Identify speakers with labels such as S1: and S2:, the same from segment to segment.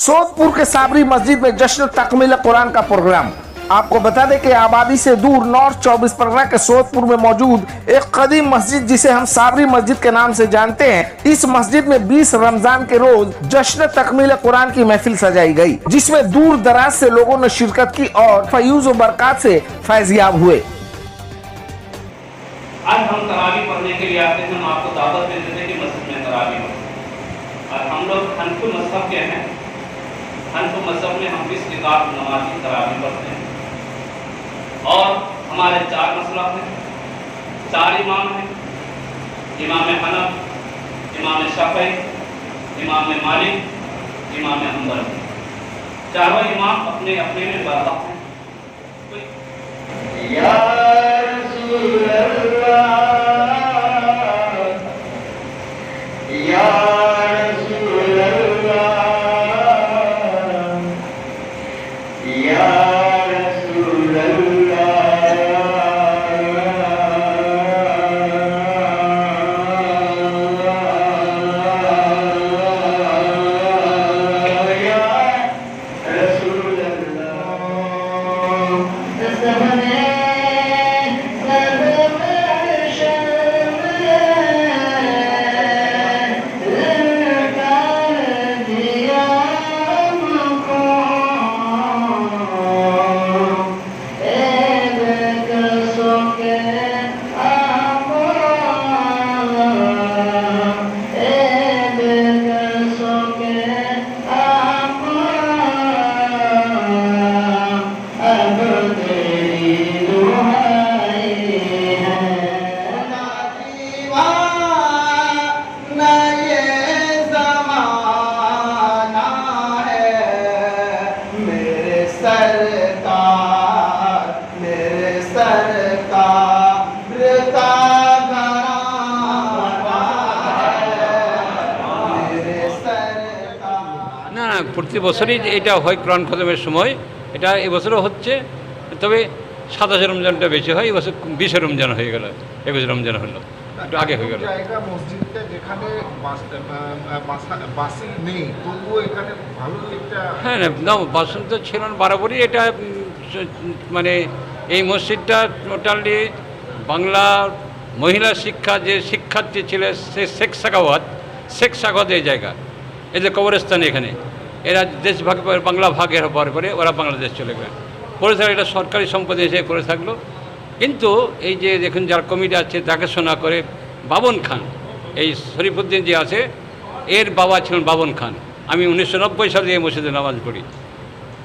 S1: सोदपुर के साबरी मस्जिद में जश्न तकमील कुरान का प्रोग्राम। आपको बता दें कि आबादी से दूर नॉर्थ 24 परगना के सोदपुर में मौजूद एक कदीम मस्जिद जिसे हम साबरी मस्जिद के नाम से जानते हैं, इस मस्जिद में 20 रमजान के रोज जश्न तकमील कुरान की महफिल सजाई गई, जिसमें दूर दराज से लोगों ने शिरकत की और फयूज व बरकत से फैजियाब हुए।
S2: आज हम तरावी पढ़ने के लिए आते हैं, हम आपको दावत देते थे कि मस्जिद में तरावी पढ़ें। और हम लोग हनफी मज़हब के हैं, हनफी मज़हब में हम 20 रिकात नमाज की तरावी पढ़ते हैं और हमारे 4 मसलक हैं, 4 इमाम हैं, इमाम हनफ, इमाम शाफई, इमाम मालिक, इमाम हम्बल। चारों इमाम अपने अपने में बरकत हैं। या रसूल अल्लाह, या रसूल अल्लाह, या रसूल अल्लाह, या रसूल अल्लाह।
S3: না প্রতি বছরই এটা হয় কোরআন খতমের সময়, এটা এবছরও হচ্ছে, তবে 27 রমজানটা বেশি হয়, এবছর 20 রমজান হয়ে গেল, 21 রমজান হলো, একটু আগে হয়ে গেল।
S4: জায়গা মসজিদটা যেখানে বাসি নেই তবুও এখানে ভালো একটা
S3: হ্যাঁ না বাসন তো ছিল না বরাবরই। এটা মানে এই মসজিদটা টোটালি বাংলা মহিলা শিক্ষা যে শিক্ষার্থী ছিল সে শেখ সাখাওয়াত এই জায়গা, এই যে কবরস্থান, এখানে এরা দেশ ভাগ বাংলা ভাগের হওয়ার পরে ওরা বাংলাদেশ চলে গেল, করে থাকলে এটা সরকারি সম্পত্তি হিসেবে করে থাকলো। কিন্তু এই যে দেখুন যার কমিটি আছে দেখাশোনা করে বাবন খান, এই শরীফুদ্দিন যে আছে এর বাবা ছিলেন বাবন খান। আমি 1990 সাল থেকে এই মসজিদে নামাজ পড়ি,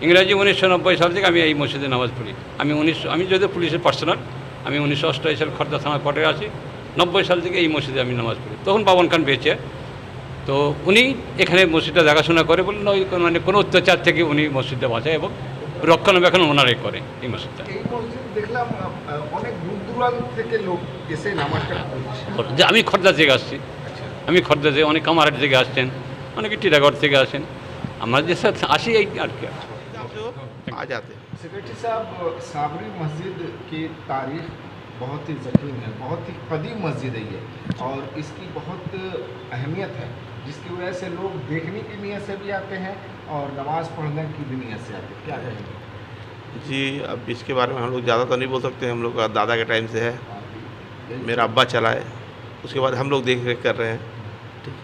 S3: ইংরাজি 1990 সাল থেকে আমি এই মসজিদে নামাজ পড়ি। আমি যদি পুলিশের পার্সোনাল, আমি 1988 সাল খর্দা থানা কোর্টে আছি, 90 সাল থেকে এই মসজিদে আমি নামাজ পড়ি। তখন বাবন খান বেঁচে, তো উনি এখানে মসজিদটা দেখাশোনা করে বললেন ওই মানে কোনো অত্যাচার থেকে উনি মসজিদটা বাঁচায় এবং রক্ষণাবেক্ষণ ওনারাই করে এই মসজিদটা।
S4: এই মসজিদ দেখলাম অনেক দূর দূরান্ত থেকে লোক এসে নামাজটা পড়ছে।
S3: যে আমি খর্দা থেকে আসছি, আমি খর্দা থেকে, অনেক কামারহাট থেকে আসছেন, অনেকে টিটাগড় থেকে আসেন, আমরা যে সাথে আসি এই আর কি
S5: आ जाते हैं।
S4: सेक्रेटरी साहब, साबरी मस्जिद की तारीख बहुत ही ज़कीन है, बहुत ही कदीम मस्जिद है ये, और इसकी बहुत अहमियत है, जिसकी वजह से लोग देखने की नीयत से भी आते हैं और नमाज़ पढ़ने की भी नीयत से आते हैं। क्या कहेंगे?
S5: जी, अब इसके बारे में हम लोग ज़्यादा तो नहीं बोल सकते, हम लोग का दादा के टाइम से है, मेरा अब्बा चलाए, उसके बाद हम लोग देख रेख कर रहे हैं, ठीक है,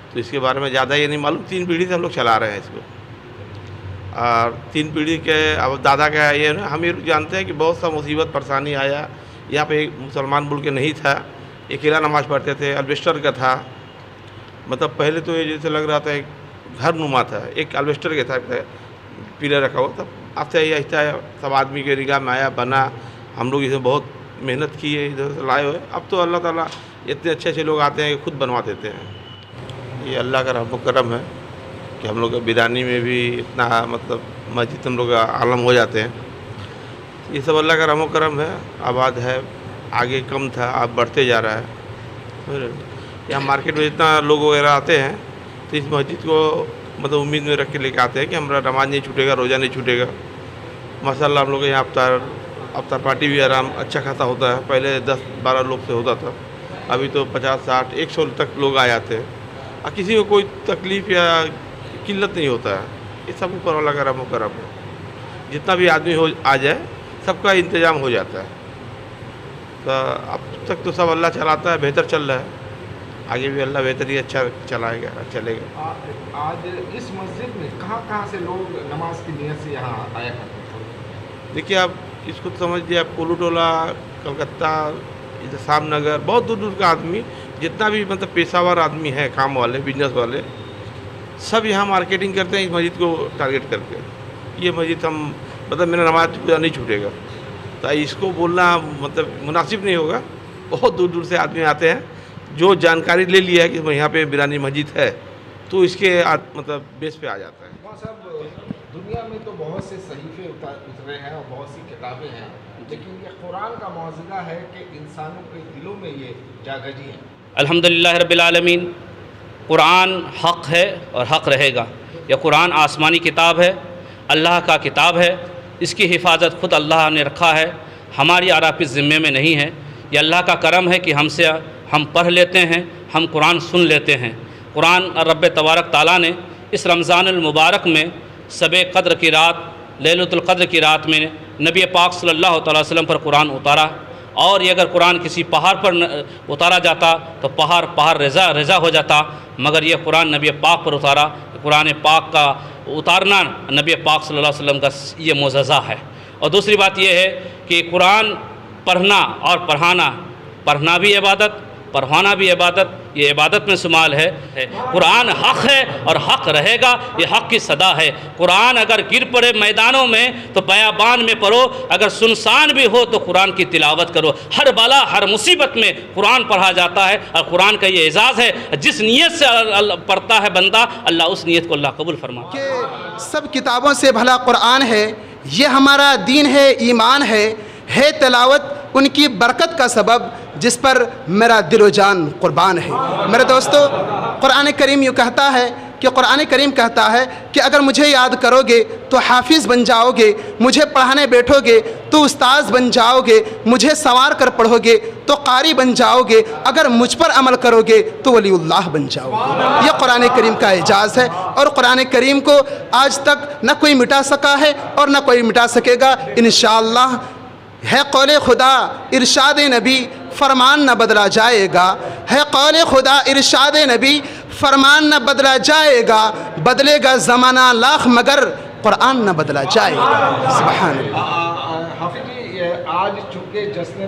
S5: तो इसके बारे में ज़्यादा ये नहीं मालूम। 3 पीढ़ी से हम लोग चला रहे हैं इसको, और 3 पीढ़ी के अब दादा का ये ना, हम ये जानते हैं कि बहुत सा मुसीबत परेशानी आया। यहाँ पे एक मुसलमान बोल के नहीं था, अकेला नमाज़ पढ़ते थे, अल्बेस्टर का था, मतलब पहले तो ये जैसे लग रहा था एक घर नुमा था, एक अल्बेस्टर के था, पिलर रखा हुआ, तब आस्ते आहिस्ता सब आदमी के निगाह में आया, बना। हम लोग इसे बहुत मेहनत की है, इधर से लाए हुए। अब तो अल्लाह ताला इतने अच्छे अच्छे लोग आते हैं कि खुद बनवा देते हैं। ये अल्लाह का रहम करम है कि हम लोग बिरानी में भी इतना मतलब मस्जिद हम लोग आलम हो जाते हैं। ये सब अल्लाह का रहम करम है। आबाद है, आगे कम था, अब बढ़ते जा रहा है। यहाँ मार्केट में जितना लोग वगैरह आते हैं तो इस मस्जिद को मतलब उम्मीद में रख के लेके आते हैं कि हमारा नमाज नहीं छूटेगा, रोज़ा नहीं छूटेगा। माशाल्लाह हम लोग यहाँ अफ्तार पार्टी भी आराम अच्छा खासा होता है। पहले 10-12 लोग से होता था, अभी तो 50-60-100 तक लोग आ जाते हैं और किसी को कोई तकलीफ़ या किल्लत नहीं होता है। ये सब ऊपर वाला करम हो करम है। जितना भी आदमी हो आ जाए सबका इंतजाम हो जाता है। तो अब तक तो सब अल्लाह चलाता है, बेहतर चल रहा है, आगे भी अल्लाह बेहतर ही अच्छा चलाएगा, चलेगा।
S4: आज इस मस्जिद में कहाँ से लोग नमाज की नियत से यहाँ आया करते थे?
S5: देखिए आप इसको तो समझ लीजिए, आप कोलू टोला, कलकत्ता, इधर सामनगर, बहुत दूर दूर का आदमी, जितना भी मतलब पेशावर आदमी है, काम वाले, बिजनेस वाले, सब यहाँ मार्केटिंग करते हैं इस मस्जिद को टारगेट करके। ये मस्जिद हम मतलब मेरा नमाज पूरा नहीं छूटेगा, तो इसको बोलना मतलब मुनासिब नहीं होगा। बहुत दूर दूर से आदमी आते हैं, जो जानकारी ले लिया है कि यहाँ पे बिरानी मस्जिद है, तो इसके मतलब बेस पे आ जाता है।
S4: वहाँ साहब दुनिया में तो बहुत से सहीफे उतरे हैं और बहुत सी किताबें हैं, लेकिन ये कुरान का मौजूदा है कि इंसानों के दिलों में ये जागजी है।
S2: अल्हम्दुलिल्लाह रब्बिल आलमीन। कुरान हक़ है और हक़ रहेगा। यह कुरान आसमानी किताब है, अल्लाह का किताब है, इसकी हिफाजत खुद अल्लाह ने रखा है, हमारी आराफी ज़िम्मे में नहीं है। ये अल्लाह का करम है कि हमसे हम पढ़ लेते हैं, हम कुरान सुन लेते हैं। कुरान रब्ब तबारक ताला ने इस रमज़ानुल मुबारक में शब क़द्र की रात, लैलतुल क़द्र की रात में नबी पाक सल्लल्लाहु अलैहि वसल्लम पर कुरान उतारा। और ये अगर कुरान किसी पहाड़ पर उतारा जाता तो पहाड़ रेज़ा हो जाता, मगर यह कुरान नबी पाक पर उतारा। कुरान पाक का उतारना नबी पाक सल्लल्लाहु अलैहि वसल्लम का ये मोज़ज़ा है। और दूसरी बात यह है कि कुरान पढ़ना और पढ़ना भी इबादत, पढ़वाना भी इबादत, ये इबादत में शुमाल है। कुरान हक़ है और हक़ रहेगा, ये हक़ की सदा है। कुरान अगर गिर पड़े मैदानों में तो बयाबान में पढ़ो, अगर सुनसान भी हो तो कुरान की तिलावत करो। हर बला हर मुसीबत में कुरान पढ़ा जाता है, और कुरान का ये एजाज़ है, जिस नीयत से पढ़ता है बंदा, अल्लाह उस नीयत को अल्लाह कबूल फरमाता है।
S6: कि सब किताबों से भला कुरान है, ये हमारा दीन है, ईमान है तिलावत उनकी बरकत का सबब, जिस पर मेरा दिलो जान कुर्बान है। मेरे दोस्तों, कुरान करीम यूँ कहता है कि कुरान करीम कहता है कि अगर मुझे याद करोगे तो हाफिज़ बन जाओगे, मुझे पढ़ाने बैठोगे तो उस्ताद बन जाओगे, मुझे संवार कर पढ़ोगे तो कारी बन जाओगे, अगर मुझ पर अमल करोगे तो वलीउल्लाह बन जाओगे। यह कुरान करीम का एजाज़ है, और कुरान करीम को आज तक न कोई मिटा सका है और न कोई मिटा सकेगा। इंशाअल्लाह है कौले खुदा इरशाद नबी, फरमान न बदला जाएगा। है कौले खुदा इरशाद नबी, फरमान न बदला जाएगा। बदलेगा ज़माना लाख मगर कुरान न बदला जाएगा। सुभान अल्लाह।
S4: हाफिज़ जी, आज चूँकि जश्न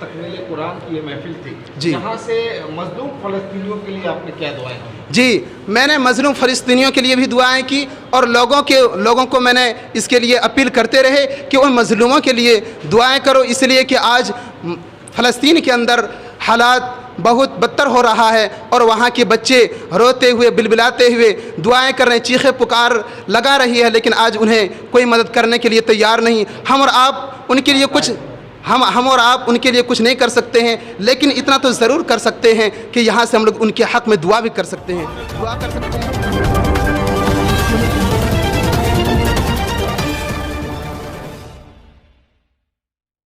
S4: तकमील कुरान की ये महफिल थी
S6: जी,
S4: यहाँ से मज़लूम फ़लस्तीनियों के लिए आपने क्या दुआएं की?
S6: जी, मैंने मज़लूम फ़लस्तीनियों के लिए भी दुआएं की, और लोगों को मैंने इसके लिए अपील करते रहे कि उन मज़लूमों के लिए दुआएं करो, इसलिए कि आज फ़लस्तीन के अंदर हालात बहुत बदतर हो रहा है, और वहाँ के बच्चे रोते हुए बिलबिलाते हुए दुआएं कर रहे हैं, चीखे पुकार लगा रही है, लेकिन आज उन्हें कोई मदद करने के लिए तैयार नहीं। हम और आप उनके लिए कुछ नहीं कर सकते हैं, लेकिन इतना तो ज़रूर कर सकते हैं कि यहाँ से हम लोग उनके हक़ में दुआ भी कर सकते हैं।